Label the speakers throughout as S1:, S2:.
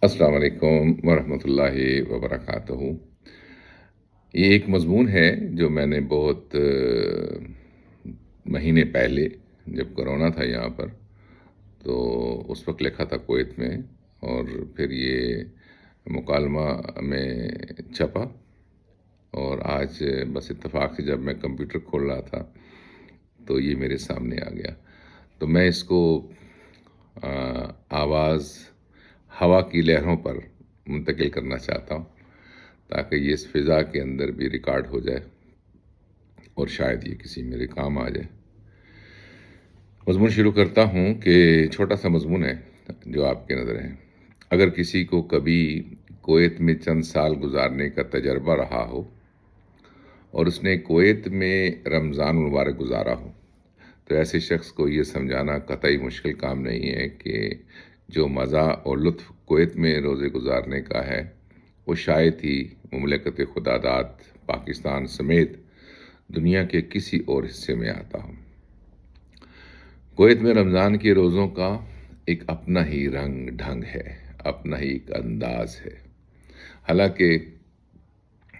S1: السلام علیکم ورحمۃ اللہ وبرکاتہ۔ یہ ایک مضمون ہے جو میں نے بہت مہینے پہلے جب کرونا تھا یہاں پر، تو اس وقت لکھا تھا کویت میں، اور پھر یہ مکالمہ میں چھپا، اور آج بس اتفاق سے جب میں کمپیوٹر کھول رہا تھا تو یہ میرے سامنے آ گیا۔ تو میں اس کو آواز ہوا کی لہروں پر منتقل کرنا چاہتا ہوں، تاکہ یہ اس فضا کے اندر بھی ریکارڈ ہو جائے اور شاید یہ کسی میرے کام آ جائے۔ مضمون شروع کرتا ہوں کہ چھوٹا سا مضمون ہے جو آپ کے نظر ہے۔ اگر کسی کو کبھی کویت میں چند سال گزارنے کا تجربہ رہا ہو اور اس نے کویت میں رمضان مبارک گزارا ہو، تو ایسے شخص کو یہ سمجھانا قطعی مشکل کام نہیں ہے کہ جو مزہ اور لطف کویت میں روزے گزارنے کا ہے، وہ شاید ہی مملکت خداداد پاکستان سمیت دنیا کے کسی اور حصے میں آتا ہو۔ کویت میں رمضان کے روزوں کا ایک اپنا ہی رنگ ڈھنگ ہے، اپنا ہی ایک انداز ہے۔ حالانکہ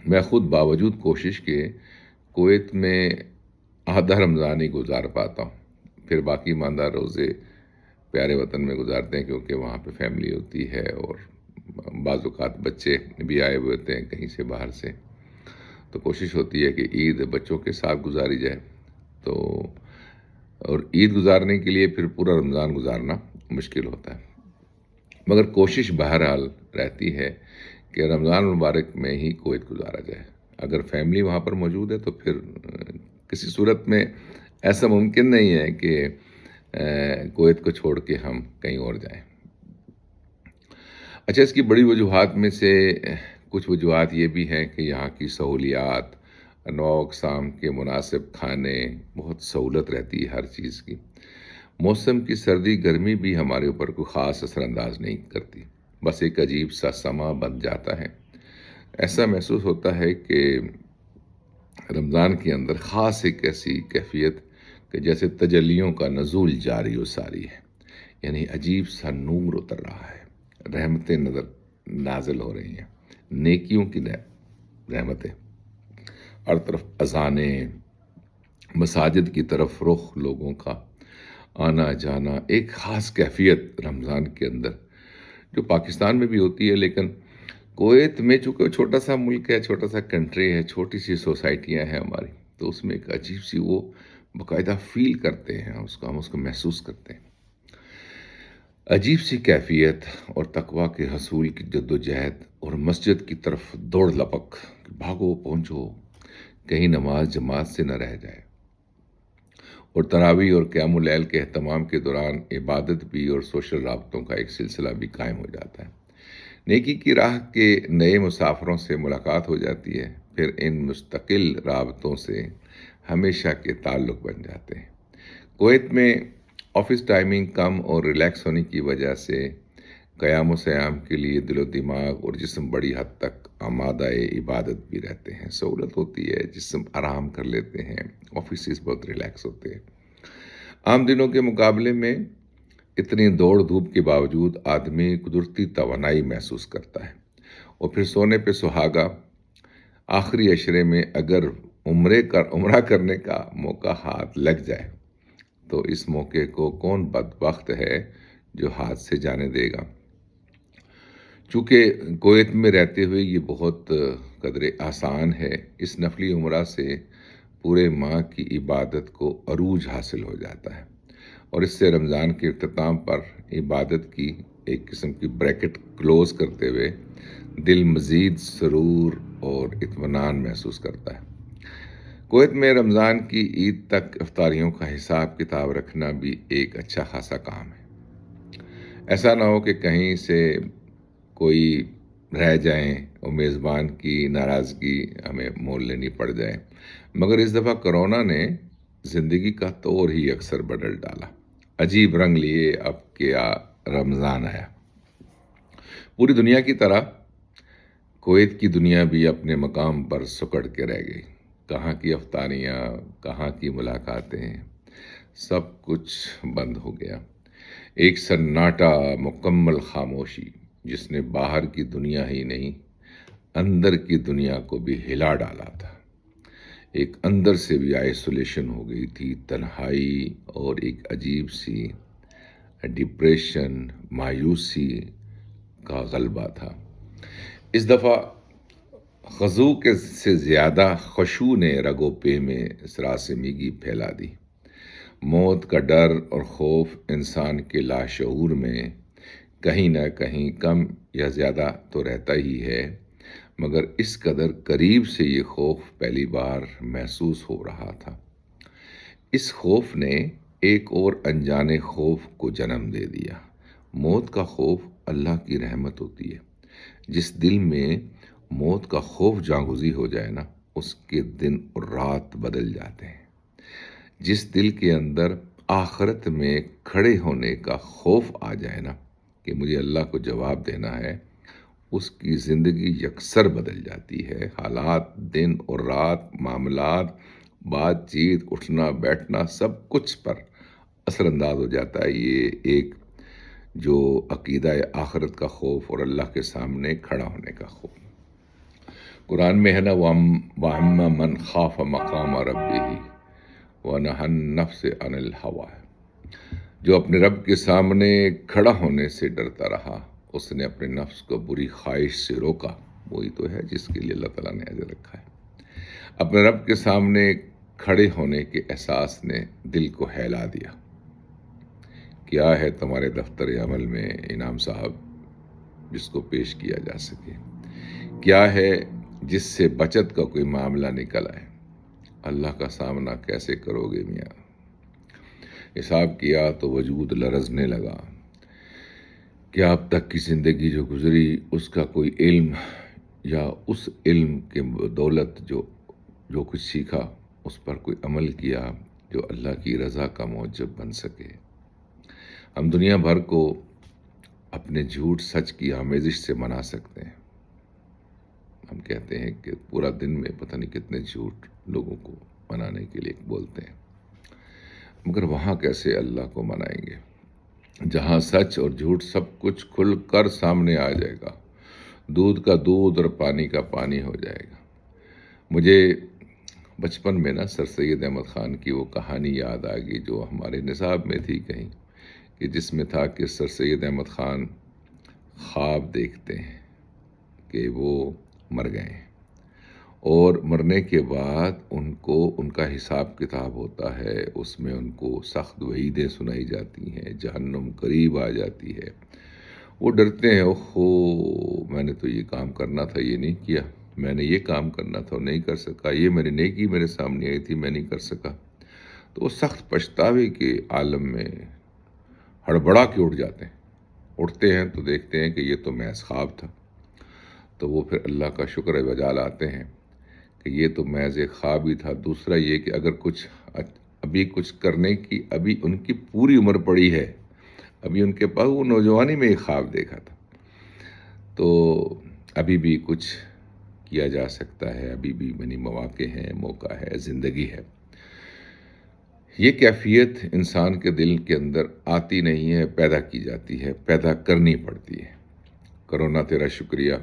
S1: میں خود باوجود کوشش کے کویت میں آدھا رمضان ہی گزار پاتا ہوں، پھر باقی ماندہ روزے پیارے وطن میں گزارتے ہیں، کیونکہ وہاں پہ فیملی ہوتی ہے اور بعض اوقات بچے بھی آئے ہوئے ہوتے ہیں کہیں سے باہر سے، تو کوشش ہوتی ہے کہ عید بچوں کے ساتھ گزاری جائے۔ تو اور عید گزارنے کے لیے پھر پورا رمضان گزارنا مشکل ہوتا ہے، مگر کوشش بہرحال رہتی ہے کہ رمضان مبارک میں ہی کویت گزارا جائے۔ اگر فیملی وہاں پر موجود ہے تو پھر کسی صورت میں ایسا ممکن نہیں ہے کہ کویت کو چھوڑ کے ہم کہیں اور جائیں۔ اچھا، اس کی بڑی وجوہات میں سے کچھ وجوہات یہ بھی ہیں کہ یہاں کی سہولیات، نو اقسام کے مناسب کھانے، بہت سہولت رہتی ہے ہر چیز کی۔ موسم کی سردی گرمی بھی ہمارے اوپر کوئی خاص اثر انداز نہیں کرتی، بس ایک عجیب سا سما بن جاتا ہے۔ ایسا محسوس ہوتا ہے کہ رمضان کے اندر خاص ایک ایسی کیفیت کہ جیسے تجلیوں کا نزول جاری و ساری ہے، یعنی عجیب سا نور اتر رہا ہے، رحمتیں نازل ہو رہی ہیں، نیکیوں کی رحمتیں، ہر طرف اذانیں، مساجد کی طرف رخ، لوگوں کا آنا جانا، ایک خاص کیفیت رمضان کے اندر جو پاکستان میں بھی ہوتی ہے، لیکن کویت میں چونکہ چھوٹا سا ملک ہے، چھوٹا سا کنٹری ہے، چھوٹی سی سوسائٹیاں ہیں ہماری، تو اس میں ایک عجیب سی وہ باقاعدہ فیل کرتے ہیں، ہم اس کو محسوس کرتے ہیں، عجیب سی کیفیت اور تقویٰ کے حصول کی جد و جہد، اور مسجد کی طرف دوڑ لپک، بھاگو پہنچو، کہیں نماز جماعت سے نہ رہ جائے، اور تراویح اور قیام اللیل کے اہتمام کے دوران عبادت بھی اور سوشل رابطوں کا ایک سلسلہ بھی قائم ہو جاتا ہے۔ نیکی کی راہ کے نئے مسافروں سے ملاقات ہو جاتی ہے، پھر ان مستقل رابطوں سے ہمیشہ کے تعلق بن جاتے ہیں۔ کویت میں آفس ٹائمنگ کم اور ریلیکس ہونے کی وجہ سے قیام و سیام کے لیے دل و دماغ اور جسم بڑی حد تک آمادہ عبادت بھی رہتے ہیں، سہولت ہوتی ہے، جسم آرام کر لیتے ہیں، آفیسز بہت ریلیکس ہوتے ہیں۔ عام دنوں کے مقابلے میں اتنی دوڑ دھوپ کے باوجود آدمی قدرتی توانائی محسوس کرتا ہے، اور پھر سونے پہ سہاگا۔ آخری عشرے میں اگر عمرہ کرنے کا موقع ہاتھ لگ جائے تو اس موقع کو کون بدبخت ہے جو ہاتھ سے جانے دے گا۔ چونکہ کویت میں رہتے ہوئے یہ بہت قدر آسان ہے، اس نفلی عمرہ سے پورے ماہ کی عبادت کو عروج حاصل ہو جاتا ہے، اور اس سے رمضان کے اختتام پر عبادت کی ایک قسم کی بریکٹ کلوز کرتے ہوئے دل مزید سرور اور اطمینان محسوس کرتا ہے۔ کویت میں رمضان کی عید تک افطاریوں کا حساب کتاب رکھنا بھی ایک اچھا خاصا کام ہے۔ ایسا نہ ہو کہ کہیں سے کوئی رہ جائیں اور میزبان کی ناراضگی ہمیں مول لینی پڑ جائے، مگر اس دفعہ کرونا نے زندگی کا طور ہی اکثر بدل ڈالا، عجیب رنگ لیے اب کیا رمضان آیا۔ پوری دنیا کی طرح کویت کی دنیا بھی اپنے مقام پر سکڑ کے رہ گئی، کہاں کی افطاریاں، کہاں کی ملاقاتیں، سب کچھ بند ہو گیا، ایک سناٹا، مکمل خاموشی۔ جس نے باہر کی دنیا ہی نہیں اندر کی دنیا کو بھی ہلا ڈالا تھا۔ ایک اندر سے بھی آئسولیشن ہو گئی تھی، تنہائی اور ایک عجیب سی ڈپریشن، مایوسی کا غلبہ تھا۔ اس دفعہ خضوع کے سے زیادہ خشوع نے رگ و پے میں سراسیمگی پھیلا دی۔ موت کا ڈر اور خوف انسان کے لاشعور میں کہیں نہ کہیں کم یا زیادہ تو رہتا ہی ہے، مگر اس قدر قریب سے یہ خوف پہلی بار محسوس ہو رہا تھا۔ اس خوف نے ایک اور انجانے خوف کو جنم دے دیا۔ موت کا خوف اللہ کی رحمت ہوتی ہے۔ جس دل میں موت کا خوف جاگزی ہو جائے نا، اس کے دن اور رات بدل جاتے ہیں۔ جس دل کے اندر آخرت میں کھڑے ہونے کا خوف آ جائے نا کہ مجھے اللہ کو جواب دینا ہے، اس کی زندگی یکسر بدل جاتی ہے۔ حالات، دن اور رات، معاملات، بات چیت، اٹھنا بیٹھنا، سب کچھ پر اثر انداز ہو جاتا ہے یہ ایک جو عقیدہ آخرت کا خوف اور اللہ کے سامنے کھڑا ہونے کا خوف۔ قرآن میں ہے نا، وَأَمَّا مَنْ خَافَ مَقَامَ رَبِّهِ وَنَهَى النَّفْسَ عَنِ الْهَوَىٰ، جو اپنے رب کے سامنے کھڑا ہونے سے ڈرتا رہا، اس نے اپنے نفس کو بری خواہش سے روکا۔ وہی تو ہے جس کے لیے اللہ تعالیٰ نے اجر رکھا ہے۔ اپنے رب کے سامنے کھڑے ہونے کے احساس نے دل کو ہیلا دیا۔ کیا ہے تمہارے دفتر عمل میں انعام صاحب جس کو پیش کیا جا سکے؟ کیا ہے جس سے بچت کا کوئی معاملہ نکل آئے؟ اللہ کا سامنا کیسے کرو گے میاں؟ حساب کیا تو وجود لرزنے لگا۔ کیا اب تک کی زندگی جو گزری اس کا کوئی علم یا اس علم کے بدولت جو کچھ سیکھا اس پر کوئی عمل کیا جو اللہ کی رضا کا موجب بن سکے؟ ہم دنیا بھر کو اپنے جھوٹ سچ کی آمیزش سے منا سکتے ہیں۔ ہم کہتے ہیں کہ پورا دن میں پتہ نہیں کتنے جھوٹ لوگوں کو منانے کے لیے بولتے ہیں، مگر وہاں کیسے اللہ کو منائیں گے جہاں سچ اور جھوٹ سب کچھ کھل کر سامنے آ جائے گا، دودھ کا دودھ اور پانی کا پانی ہو جائے گا۔ مجھے بچپن میں نا سر سید احمد خان کی وہ کہانی یاد آ گئی جو ہمارے نصاب میں تھی کہیں، کہ جس میں تھا کہ سر سید احمد خان خواب دیکھتے ہیں کہ وہ مر گئے ہیں اور مرنے کے بعد ان کا حساب کتاب ہوتا ہے، اس میں ان کو سخت وعیدیں سنائی جاتی ہیں، جہنم قریب آ جاتی ہے۔ وہ ڈرتے ہیں، اوہو میں نے تو یہ کام کرنا تھا یہ نہیں کیا، میں نے یہ کام کرنا تھا نہیں کر سکا، یہ میری نیکی میرے سامنے آئی تھی میں نہیں کر سکا۔ تو وہ سخت پچھتاوے کے عالم میں ہڑبڑا کے اٹھ جاتے ہیں۔ اٹھتے ہیں تو دیکھتے ہیں کہ یہ تو محض خواب تھا۔ تو وہ پھر اللہ کا شکر بجا لاتے ہیں کہ یہ تو محض ایک خواب ہی تھا۔ دوسرا یہ کہ اگر ابھی کچھ کرنے کی ابھی ان کی پوری عمر پڑی ہے، ابھی ان کے پاس وہ نوجوانی میں ایک خواب دیکھا تھا، تو ابھی بھی کچھ کیا جا سکتا ہے، ابھی بھی مواقع ہیں، موقع ہے، زندگی ہے۔ یہ کیفیت انسان کے دل کے اندر آتی نہیں ہے، پیدا کی جاتی ہے، پیدا کرنی پڑتی ہے۔ کرونا تیرا شکریہ،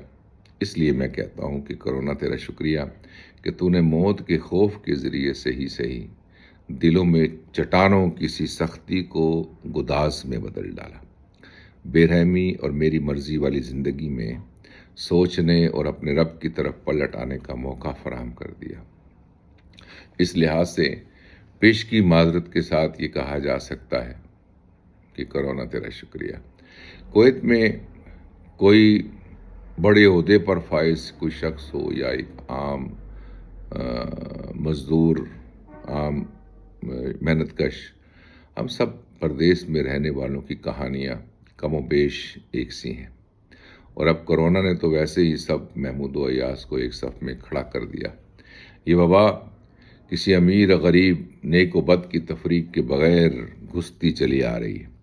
S1: اس لیے میں کہتا ہوں کہ کرونا تیرا شکریہ کہ تو نے موت کے خوف کے ذریعے سے ہی صحیح دلوں میں چٹانوں کی سی سختی کو گداز میں بدل ڈالا۔ بے رحمی اور میری مرضی والی زندگی میں سوچنے اور اپنے رب کی طرف پلٹ آنے کا موقع فراہم کر دیا۔ اس لحاظ سے پیشگی معذرت کے ساتھ یہ کہا جا سکتا ہے کہ کرونا تیرا شکریہ۔ کویت میں کوئی بڑے عہدے پر فائز کوئی شخص ہو یا ایک عام مزدور، عام محنت کش، ہم سب پردیس میں رہنے والوں کی کہانیاں کم و بیش ایک سی ہیں۔ اور اب کرونا نے تو ویسے ہی سب محمود و ایاز کو ایک صف میں کھڑا کر دیا۔ یہ وبا کسی امیر غریب، نیک و بد کی تفریق کے بغیر گھستی چلی آ رہی ہے۔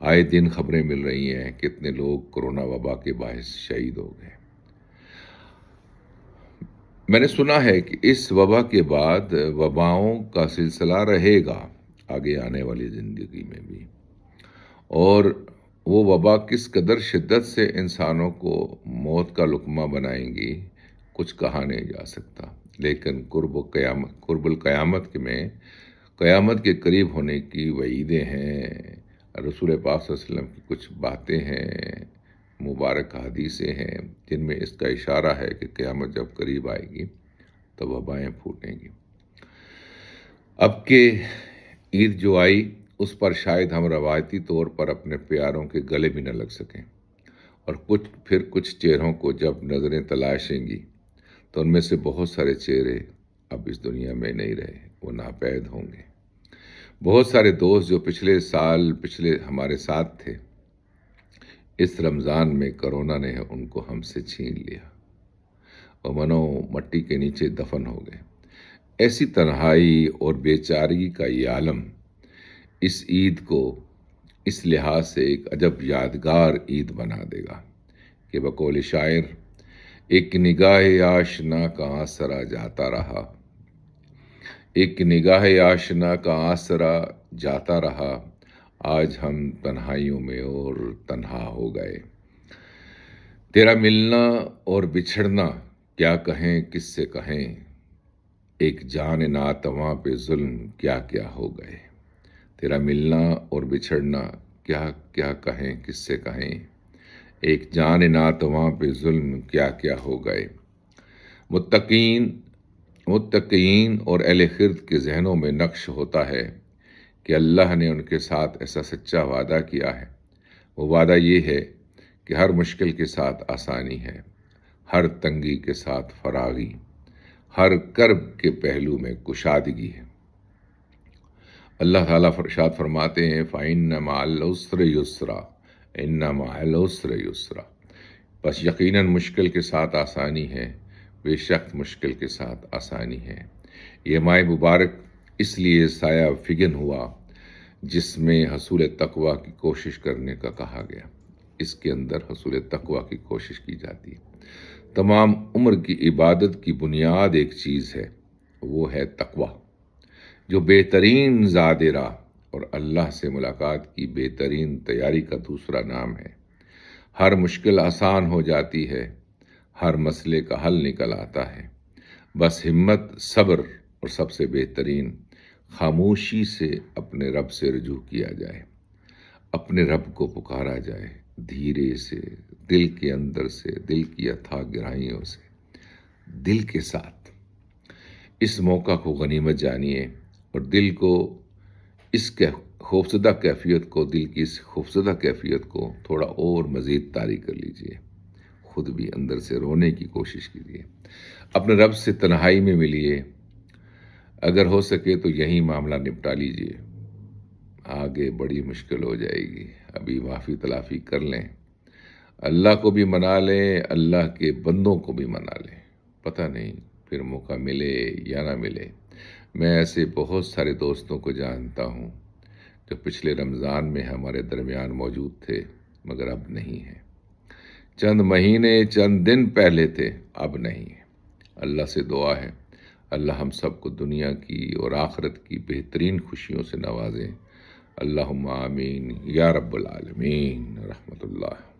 S1: آئے دن خبریں مل رہی ہیں کتنے لوگ کرونا وبا کے باعث شہید ہو گئے۔ میں نے سنا ہے کہ اس وبا کے بعد وباؤں کا سلسلہ رہے گا آگے آنے والی زندگی میں بھی، اور وہ وبا کس قدر شدت سے انسانوں کو موت کا لقمہ بنائیں گی کچھ کہا نہیں جا سکتا، لیکن قرب القیامت میں قیامت کے قریب ہونے کی وعیدیں ہیں۔ رسول پاک صلی اللہ علیہ وسلم کی کچھ باتیں ہیں، مبارک حدیثیں ہیں، جن میں اس کا اشارہ ہے کہ قیامت جب قریب آئے گی تو وبائیں پھوٹیں گی۔ اب کہ عید جو آئی اس پر شاید ہم روایتی طور پر اپنے پیاروں کے گلے بھی نہ لگ سکیں، اور کچھ چہروں کو جب نظریں تلاشیں گی تو ان میں سے بہت سارے چہرے اب اس دنیا میں نہیں رہے، وہ ناپید ہوں گے۔ بہت سارے دوست جو پچھلے ہمارے ساتھ تھے، اس رمضان میں کرونا نے ان کو ہم سے چھین لیا، وہ منو مٹی کے نیچے دفن ہو گئے۔ ایسی تنہائی اور بے چارگی کا یہ عالم اس عید کو اس لحاظ سے ایک عجب یادگار عید بنا دے گا کہ بقول شاعر، ایک نگاہ آشنا کا آسرا جاتا رہا، ایک نگاہ آشنا کا آسرا جاتا رہا، آج ہم تنہائیوں میں اور تنہا ہو گئے۔ تیرا ملنا اور بچھڑنا کیا کہیں کس سے کہیں، ایک جان ناتواں پہ ظلم کیا کیا ہو گئے۔ تیرا ملنا اور بچھڑنا کیا کیا کہیں کس سے کہیں، ایک جان ناتواں پہ ظلم کیا کیا ہو گئے۔ متقین اور اہل خرد کے ذہنوں میں نقش ہوتا ہے کہ اللہ نے ان کے ساتھ ایسا سچا وعدہ کیا ہے۔ وہ وعدہ یہ ہے کہ ہر مشکل کے ساتھ آسانی ہے، ہر تنگی کے ساتھ فراغی، ہر کرب کے پہلو میں کشادگی ہے۔ اللہ تعالیٰ ارشاد فرماتے ہیں فَإِنَّ مَعَ الْعُسْرِ يُسْرًا، إِنَّ مَعَ الْعُسْرِ يُسْرًا، بس یقیناً مشکل کے ساتھ آسانی ہے، بے شک مشکل کے ساتھ آسانی ہے۔ یہ ماہ مبارک اس لیے سایہ فگن ہوا جس میں حصول تقویٰ کی کوشش کرنے کا کہا گیا۔ اس کے اندر حصول تقویٰ کی کوشش کی جاتی ہے۔ تمام عمر کی عبادت کی بنیاد ایک چیز ہے، وہ ہے تقویٰ، جو بہترین زاد راہ اور اللہ سے ملاقات کی بہترین تیاری کا دوسرا نام ہے۔ ہر مشکل آسان ہو جاتی ہے، ہر مسئلے کا حل نکل آتا ہے، بس ہمت، صبر اور سب سے بہترین خاموشی سے اپنے رب سے رجوع کیا جائے، اپنے رب کو پکارا جائے دھیرے سے، دل کے اندر سے، دل کی اتھاہ گہرائیوں سے، دل کے ساتھ۔ اس موقع کو غنیمت جانیے اور دل کی اس خوفزدہ کیفیت کو تھوڑا اور مزید طاری کر لیجئے، خود بھی اندر سے رونے کی کوشش کیجیے، اپنے رب سے تنہائی میں ملیے، اگر ہو سکے تو یہی معاملہ نپٹا لیجئے، آگے بڑی مشکل ہو جائے گی، ابھی معافی تلافی کر لیں، اللہ کو بھی منا لیں، اللہ کے بندوں کو بھی منا لیں، پتہ نہیں پھر موقع ملے یا نہ ملے۔ میں ایسے بہت سارے دوستوں کو جانتا ہوں جو پچھلے رمضان میں ہمارے درمیان موجود تھے مگر اب نہیں ہیں، چند مہینے چند دن پہلے تھے، اب نہیں ہیں۔ اللہ سے دعا ہے اللہ ہم سب کو دنیا کی اور آخرت کی بہترین خوشیوں سے نوازیں، اللہم آمین یا رب العالمین، رحمت اللہ۔